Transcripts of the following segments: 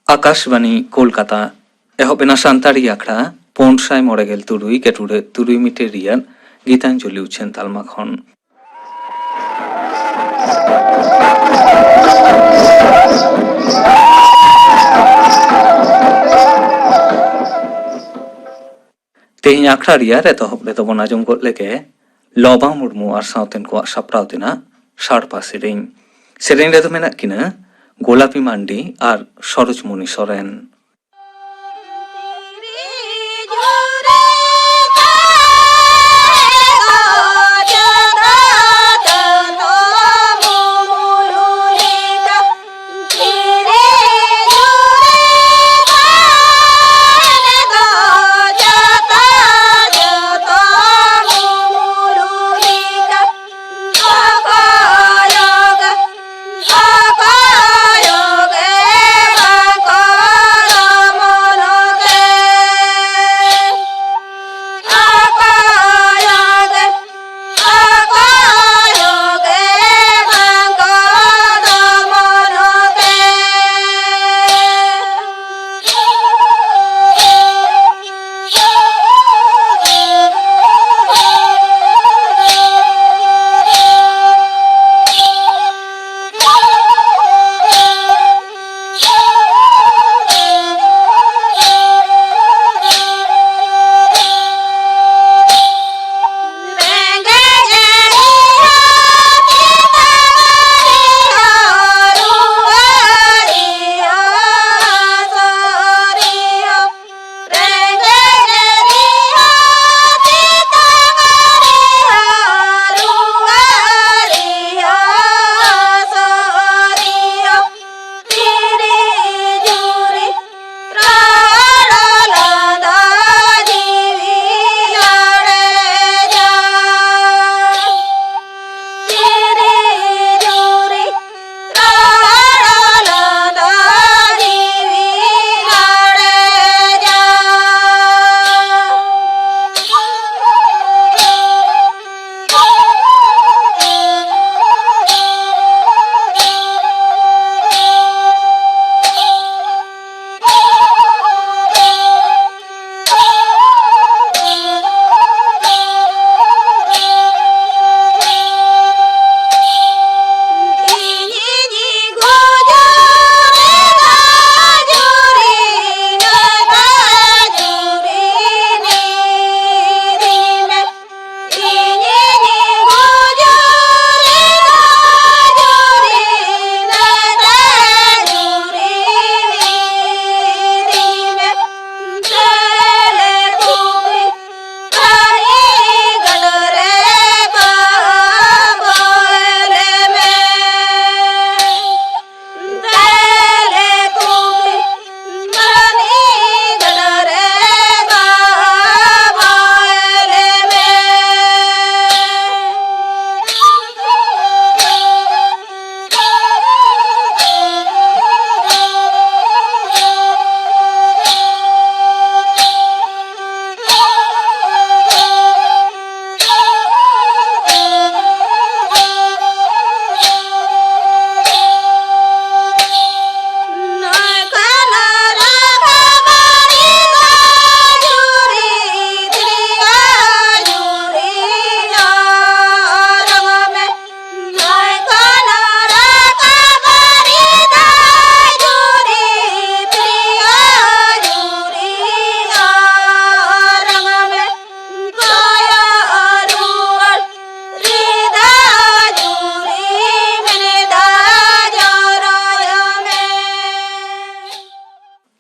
आकाशवाणी कोलकाता एहबेना सान्ताड़ी आखड़ा 593 गेटुरे 3 मिटे रियान गीतांजलि उछेन तालमा खन तेहिं आखड़ा रिया रे तो हबले तो बना जम को लेके लोबा मुर्मू और साउतेन को सप्राव देना साड़पा सेरेंग रे तो मेना किना गोलापी मांडी और सरोजमणि सोरेन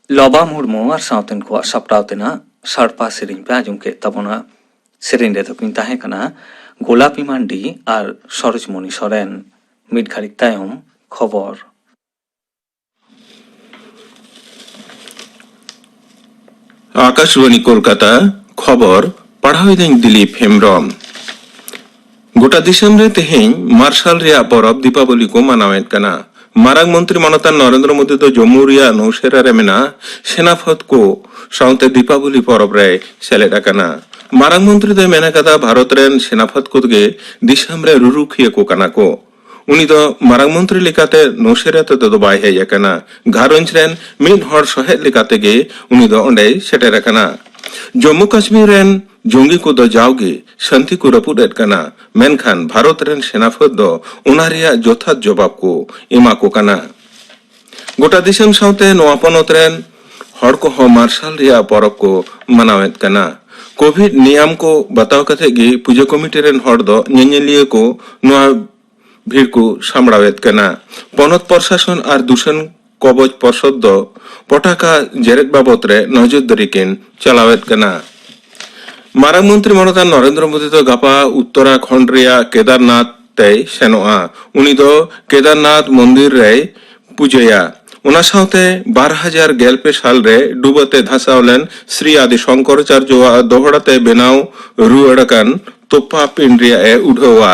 लोबा मुर्मू और साउतेन को सप्राव देना साड़पा सेरेंग पे आजम के तबना सेरेंग रे तो किन ताहे कना गोलापी मांडी और सरोजमणि सोरेन मिड घाड़िक तायम खबर आकाशवाणी कोलकाता खबर पढ़ाई दिलीप हेम्ब्रम गोटा दिसम रे तेहें मार्शल रिया परब दीपावली को मनावेद कना मारांग मंत्री मनता नरेंद्र मोदी तो जम्मू रिया नौशेरा रे मेना सेनाफत को साउते दीपावली परब रे सेलेद कना मारांग मंत्री दो मेना कदा भारत रेन सेनाफत को गे दिसम रे रुरुखिया को कना को उनी दो मारांग मंत्री लेकाते नौशेरा तो बाय हेज अकना घारंज रेन मिन हर सहेद लेकाते गे उनी दो ओंडे सेटेर अकना जम्मू कश्मीर रेन जोंगी को दो जाओगे शांति को रपुडेट कना मेनखान भारत रेन सेनाफाद दो उना रिया जोथात जवाब को एमा को कना गोटा दिसम साउते नोआ पनत रेन हर को हो मार्शल रिया परब को मनावेत कना कोविड नियम को बताव कते गे पूजा कमिटी रेन हर दो नेनेलिया को नोआ भीड़ को सामड़ावेत कना पनत प्रशासन और दूषण कवच पर्षद दो पटाका जेरेट बाबत रे नजरदारी किन चलावेत कना मारांग मंत्री मनोता नरेंद्र मोदी तो गापा उत्तराखंड रिया केदारनाथ ते सेनोआ उनी दो केदारनाथ मंदिर रे पूजया उना साउते 2011 साल रे डुबते धसावलेन श्री आदि शंकराचार्य दोहड़ाते बेनाव रुआड़कान तोपा पिंड्रिया ए उढ़वा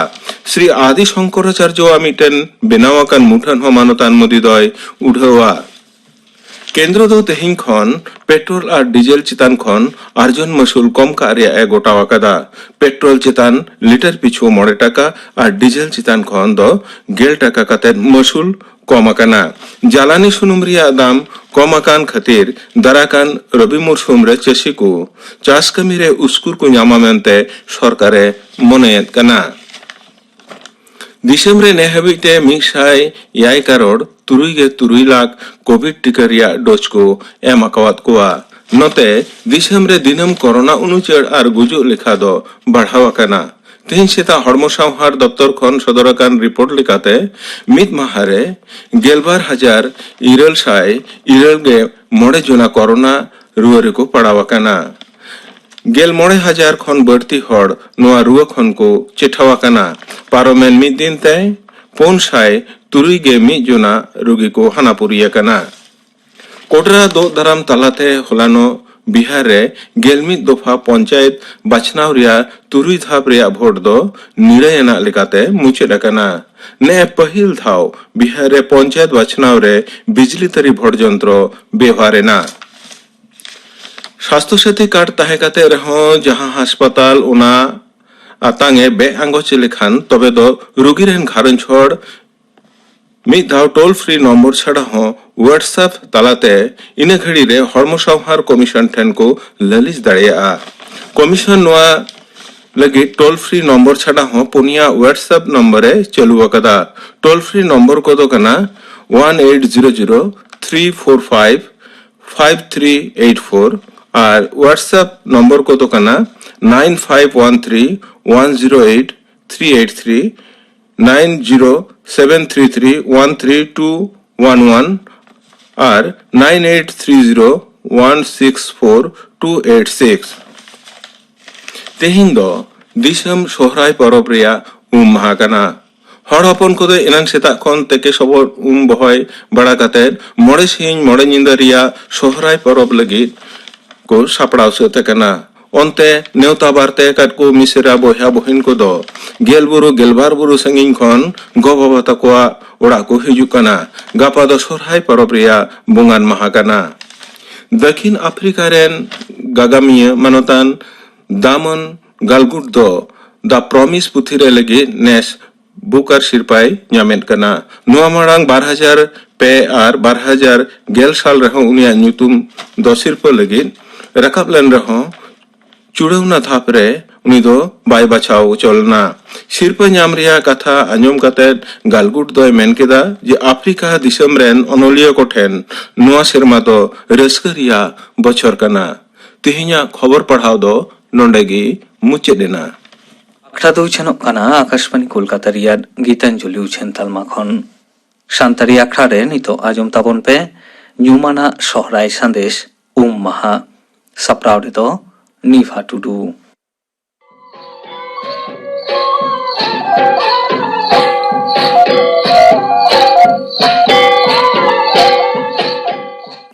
श्री आदि शंकराचार्य मिटेन बेनावाकान मुठन हो मानतान मोदी दय उढ़वा केंद्र दो तेहिं खन पेट्रोल और डीजल चितान खन अर्जन मसूल कम कार्य ए गोटावा कदा पेट्रोल चितान लिटर पिछु 9 टाका और डीजल चितान खन दो 11 टाका कते मसूल कम अकना जालानी सुनुम रिया दाम कम अकान खातिर दाराकान रबी मौसुम रे चाषी को चाष कमी रे उस्कुर को ᱧᱟᱢᱟ मेनते सरकारे मनेयत कना दिसम रे नेहबिते 106 करोड़ 3.3 लाख कोविड टीका रिया डोज को एम अकवात कोआ नते दिसम रे दिनम कोरोना उनुचेड़ और गुजु लेखा दो बढ़ावा कना तीन सेता हड़मो सावहार दफ्तर खन सदरकान रिपोर्ट लेकाते मिद माहारे 11,400 गे मोड़े जना कोरोना रुआरे को पड़ावा कना 11,000 खन बढ़ती हड़ नोआ रुआ खन को चेठावा कना पारोमेन मिद दिन ते 403 गे मिद जना रुगी को हानापुरिया कना कोडरा दो दराम तलाते होलानो बिहार रे 11 दफा पंचायत बाछनाव रिया 3 धाप रिया भोट दो निरयना लेकाते मुचेद अकना ने पहिल धाव बिहार रे पंचायत बाछनाव रे बिजली तरी भोट जंत्र व्यवहारेना स्वास्थ्य साथी कार्ड ताहे काते रहो जहां अस्पताल उना आतांगे बे आंगोच लेखान तबे दो रोगी रेन घारंज हड़ मिद धाव टोल फ्री नंबर छड़ा हो व्हाट्सएप तालाते इने घड़ी रे हड़मो सावहार कमीशन ठेन को ललिस दाड़ेया कमीशन नोआ लगी टोल फ्री नंबर छड़ा हो पुनिया व्हाट्सएप नंबर चालू अकदा टोल फ्री नंबर को दो कना 1800-345-5384 और व्हाट्सएप नंबर को दो कना 9513-108-383 9073313211 और 9830164286 तेहिं दो दिसम सोहराय परब रिया माहा कना हड़ हपन को दो इनान सेता खन तेके सबो बहय बड़ा काते मोड़े सिंह मोड़े निंदा रिया सोहराय परब लगी को सापड़ाव सेते कना onte neuta barte kat ko misera boya bohin ko do gelburu gelbar buru sangin khon go baba takwa ora ko hijukana gapa do sorhai paropriya bungan mahakana dakhin afrika ren gagamiya manotan damon galgut do the promise puthire legi nes bukar sirpai nyamet kana noa marang 2000 pe ar 2000 साल रहो उनिया nyutum do sirpa legi rakap len रहो चुड़ौना थाप रे उनी दो bye बचाव चलना सिरपा ᱧᱟᱢ रिया कथा आंजम कते गालगुट दो मेन केदा जे अफ्रीका दिसम रेन अनोलिया को ठेन नोआ सेरमा दो रस्क रिया बछर कना तिहिया खबर पढ़ाव दो नोंडेगी मुचेदेना अखरा दो छनो कना आकाशवाणी कोलकाता रिया गीतांजलि उछेन तालमा खन शांतारी अखरा रे नितो आजम ताबन पे ᱧᱩᱢᱟᱱᱟ सोहराय संदेश माहा सप्राव रे दो Niva Tudu.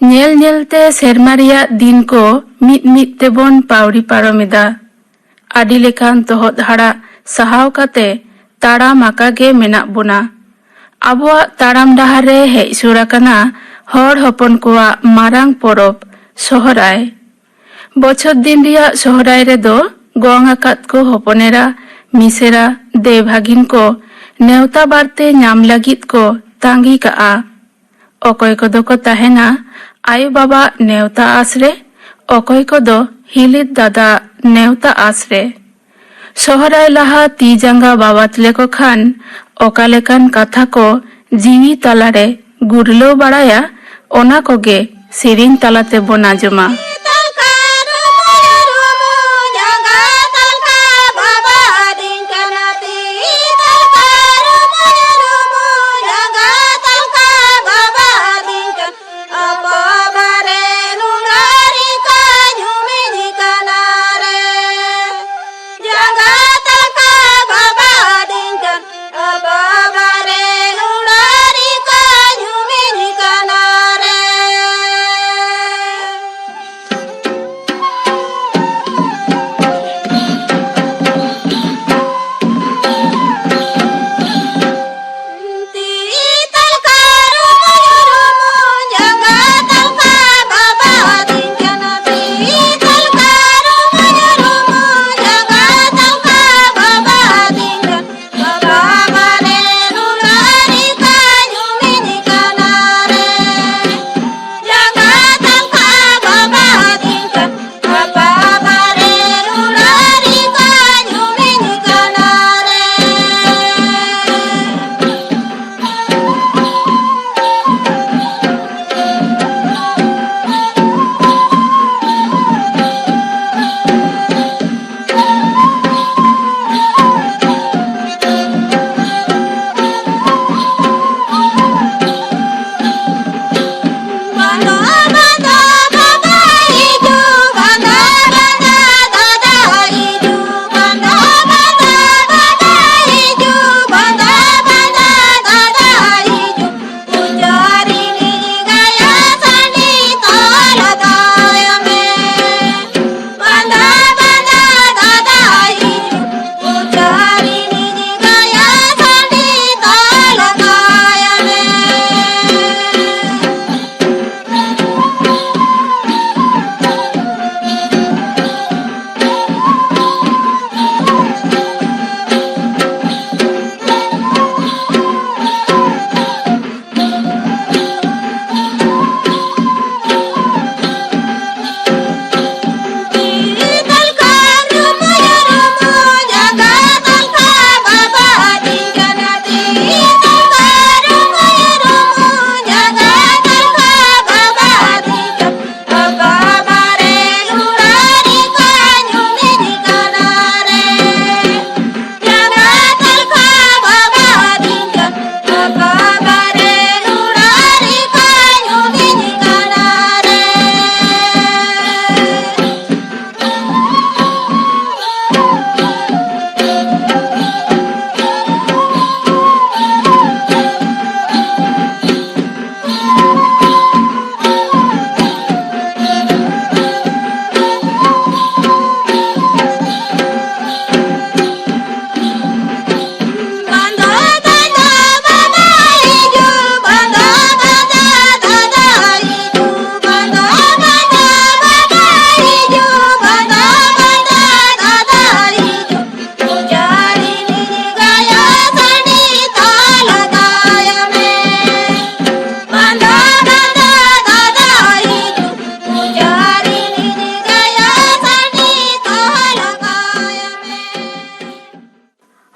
Nyel nyel te sermaria din ko mit mit te bon pauri paromida. Adi lekan tohot hara sahaw kate taram akage menak bona. Abuak taram dahare hej surakana hor hopon koa marang porob sohorai. বছর দিন রিয়া সোহরাই রে দো গং আকাত को हपनेरा मिसेरा देवभागिन को नेवता बारते नाम लगित को तांगी का अकय को दो को तहेना आयु बाबा नेवता आसरे अकय को दो हिलित दादा नेवता आसरे सोहराय लहा ती जांगा बाबात लेको खान ओकालेकान कथा को जीवी तलारे गुरलो बड़ाया ओना कोगे सेरिन तलाते बन आंजमा।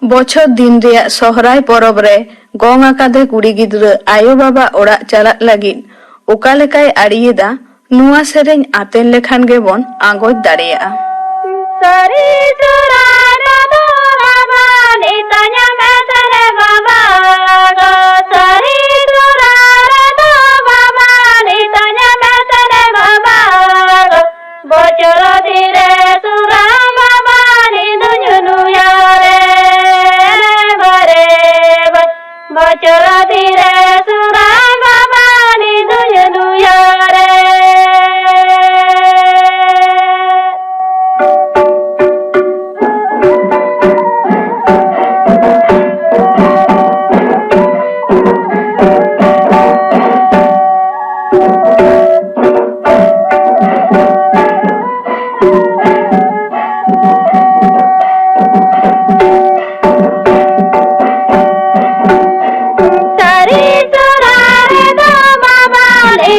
बछर दिन रिया सोहराय परब रे गोंग आकादे कुड़ी गिद्रा आयो बाबा ओड़ा चलात लागिन ओका लेकाय आड़ियेदा नुआ सेरेñ आतेन लेखान गेबन आंगोज दाड़ेया। सरी सुराना दो बाबा नितन्या मैसरे बाबा गो सरी सुराना दो बाबा नितन्या मैसरे बाबा गो बचर धीरे सुरा बाबा निदुनु यारे बरे बचर धीरे सुरा बाबा निदुनु यारे।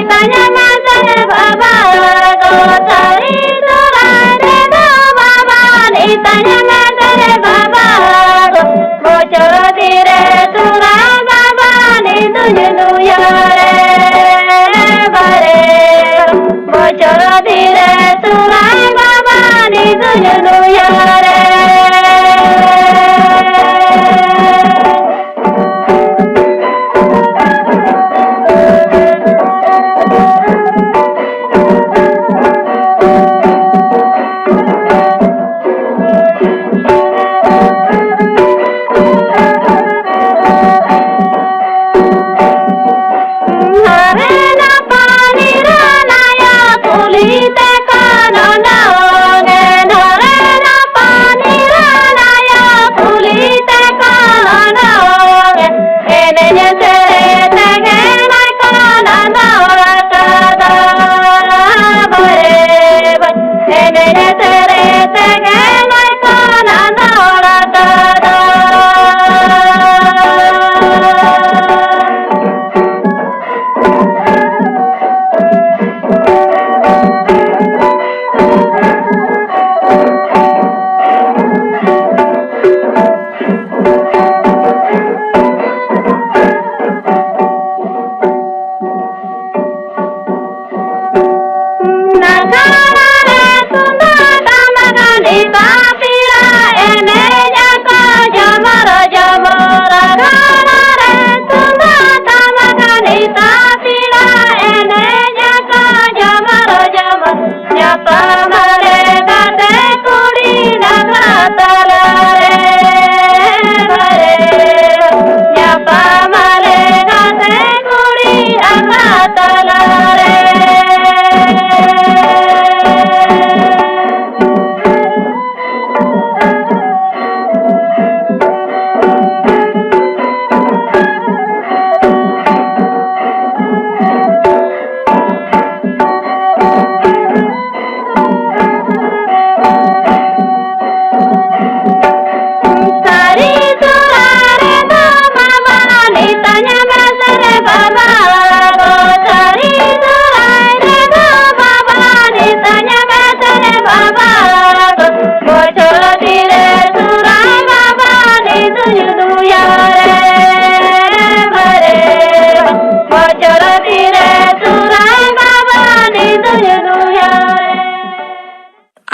nitanya masare baba go sari surare do baba nitanya masare baba go bochoro dire sura baba nitanya nuyare bare bochoro dire sura baba nitanya nuyare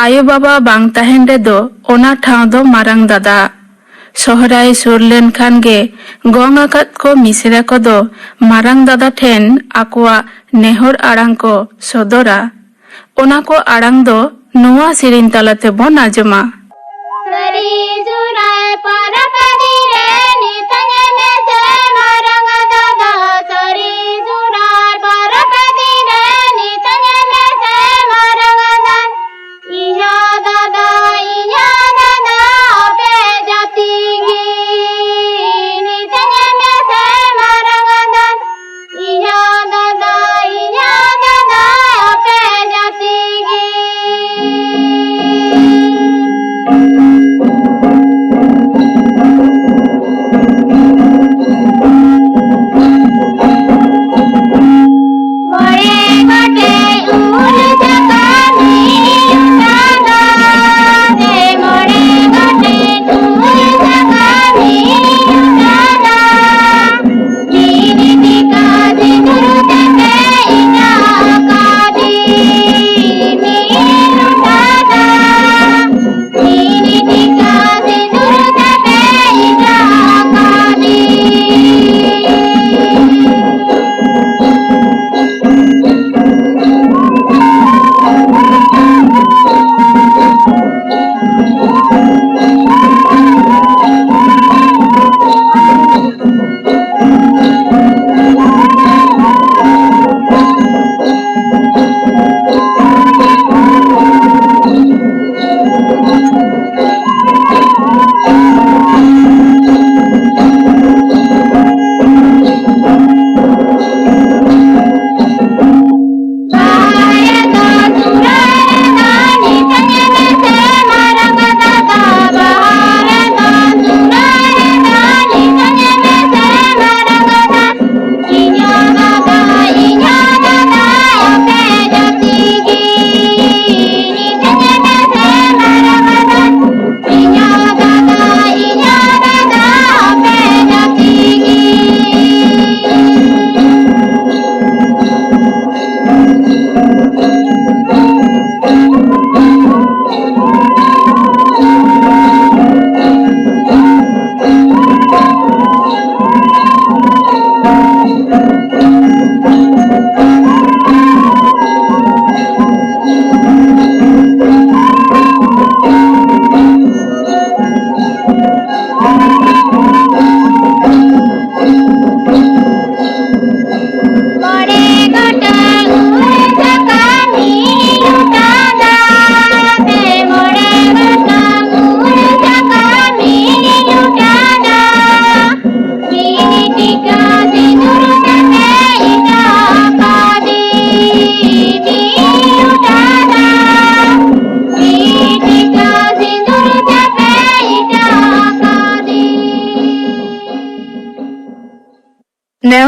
आयो बाबा बांग तहन रेदो ओना ठाव दो मारंग दादा सोहराय सुर लेन खान गे गंग आकात को मिसरा को दो मारंग दादा ठेन आकुआ नेहर आड़ांग को सदरा ओना को आड़ांग दो नुआ सिरिन तालाते बोन आजमा sari surai para kadire nitanya mese marang dada sari surai para kadire nitanya mese marang dada iya dada ape jati gi nitanya mese marang dada iya dada ape jati gi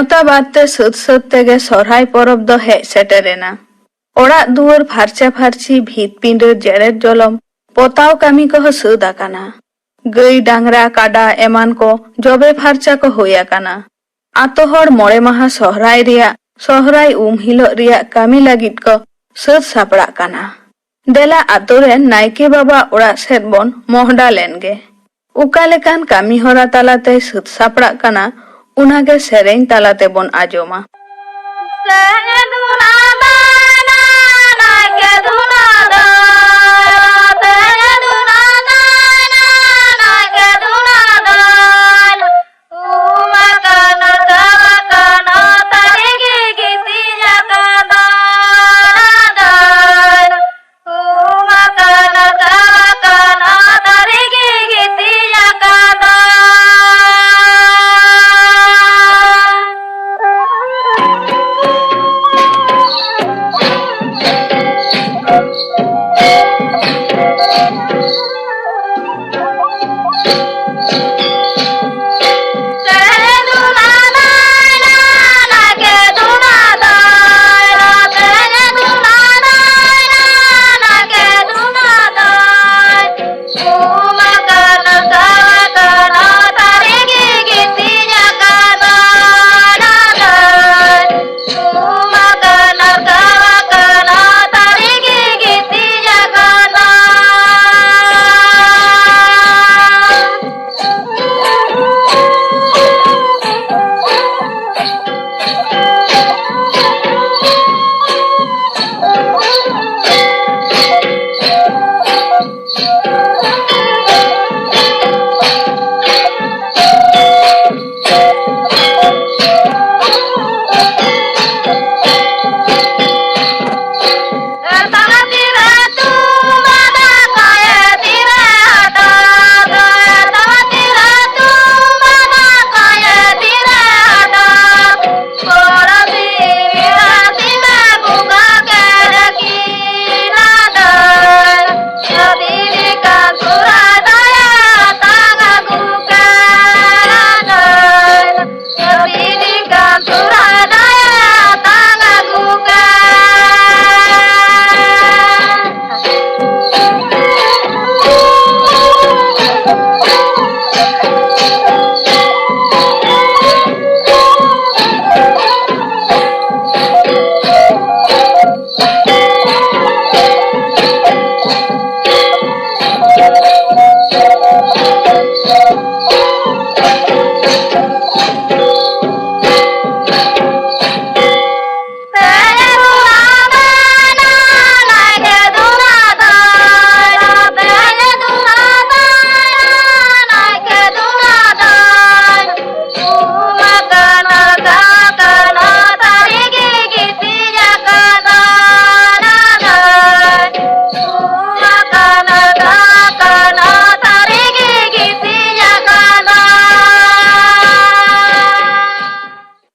नेवता बादते सुद सुद तेगे सोहराय परब दो hedge सेटेरेना। ओड़ाग दुआर फार्चा फार्ची भीत पिंडर जेरेद जलम पोताव कामी को सुद आकाना। गई डांगरा काडा एमान को जबे फार्चा को हुई आकाना। आतो हर मोड़े महा सोहराय रिया सोहराय हिलो रिया कामी लागित को सुद सापड़ा काना। देला आतोरे नायके बाबा ओड़ाग सेद बोन मोहडा लेनगे। उका लेकान कामी होरा तालाते सुद सापड़ा काना उनागे सेरेन तालाते बोन आजोमा।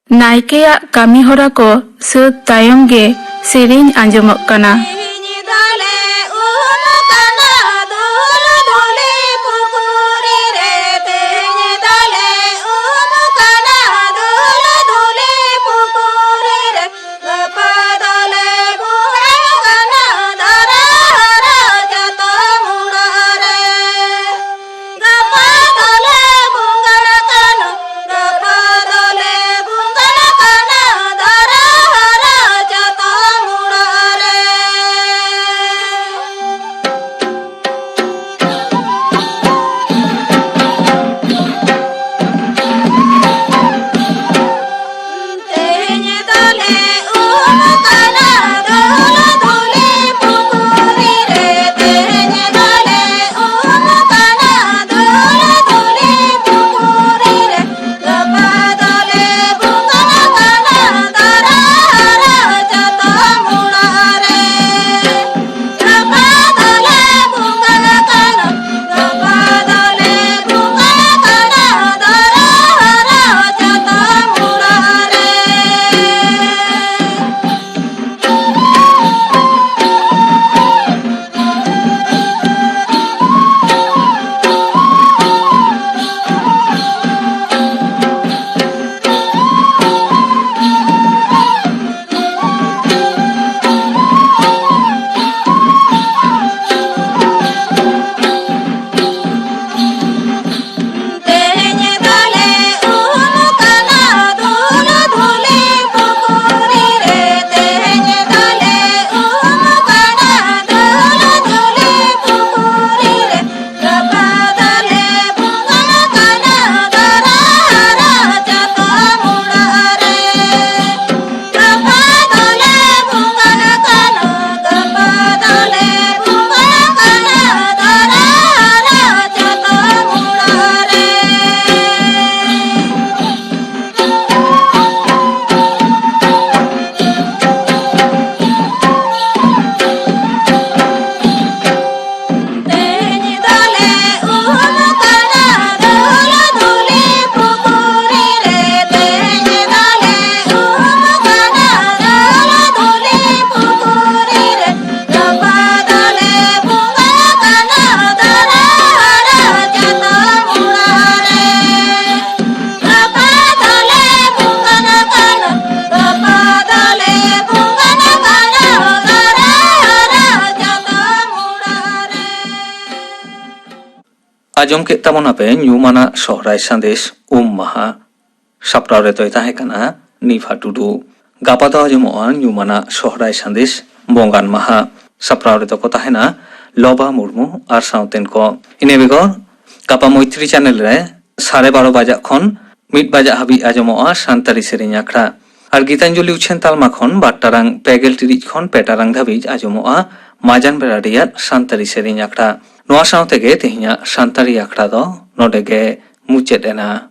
नायकेया कामी होरा को सुद तायम गे सेरेन आंजमक कना। आजम के तमोना पे ᱧᱩᱢᱟᱱᱟ ᱥᱚᱦᱨᱟᱭ ᱥᱟᱸᱫᱮᱥ ᱢᱟᱦᱟ ᱥᱟᱯᱲᱟᱣ ᱨᱮ ᱫᱚᱭ ᱛᱟᱦᱮᱸ ᱠᱟᱱᱟ ᱱᱤᱯᱷᱟ ᱴᱩᱰᱩ ᱜᱟᱯᱟ ᱫᱚ ᱟᱸᱡᱚᱢᱚᱜᱼᱟ ᱧᱩᱢᱟᱱᱟ ᱥᱚᱦᱨᱟᱭ ᱥᱟᱸᱫᱮᱥ ᱵᱚᱸᱜᱟᱱ ᱢᱟᱦᱟ ᱥᱟᱯᱲᱟᱣ ᱨᱮ ᱫᱚᱠᱚ ᱛᱟᱦᱮᱱᱟ ᱞᱚᱵᱟ ᱢᱩᱨᱢᱩ ᱟᱨ ᱥᱟᱶᱛᱮᱱ ko ᱤᱱᱟᱹ ᱵᱮᱜᱚᱨ ᱜᱟᱯᱟ ᱢᱚᱭᱛᱨᱤ ᱪᱮᱱᱮᱞ ᱨᱮ 12:30 ᱵᱟᱡᱟᱜ ᱠᱷᱚᱱ 1 ᱵᱟᱡᱟᱜ ᱦᱟᱹᱵᱤᱡ ᱟᱸᱡᱚᱢᱚᱜᱼᱟ ᱥᱟᱱᱛᱟᱲᱤ ᱥᱮᱨᱮᱧ ᱟᱠᱷᱲᱟ ᱟᱨ ᱜᱤᱛᱟᱧᱡᱚᱞᱤ ᱩᱪᱷᱟᱹᱱ ᱛᱟᱞᱢᱟ ᱠᱷᱚᱱ 2 ᱴᱟᱲᱟᱝ 50 ᱴᱤᱲᱤᱡ ᱠᱷᱚᱱ 2 ᱴᱟᱲᱟᱝ ᱫᱷᱟᱹᱵᱤᱡ ᱟᱸᱡᱚᱢᱚᱜᱼᱟ ᱢᱟᱡᱟᱱ ᱵᱮᱲᱟ ᱨᱮᱭᱟᱜ ᱥᱟᱱᱛᱟᱲᱤ ᱥᱮᱨᱮᱧ ᱟᱠᱷᱲᱟ ᱱᱚᱣᱟ ᱥᱟᱶᱛᱮ ᱜᱮ ᱛᱮᱦᱮᱧᱟᱜ ᱥᱟᱱᱛᱟᱲᱤ ᱟᱠᱷᱲᱟ ᱫᱚ ᱱᱚᱰᱮ ᱜᱮ ᱢᱩᱪᱟᱹᱫ ᱮᱱᱟ।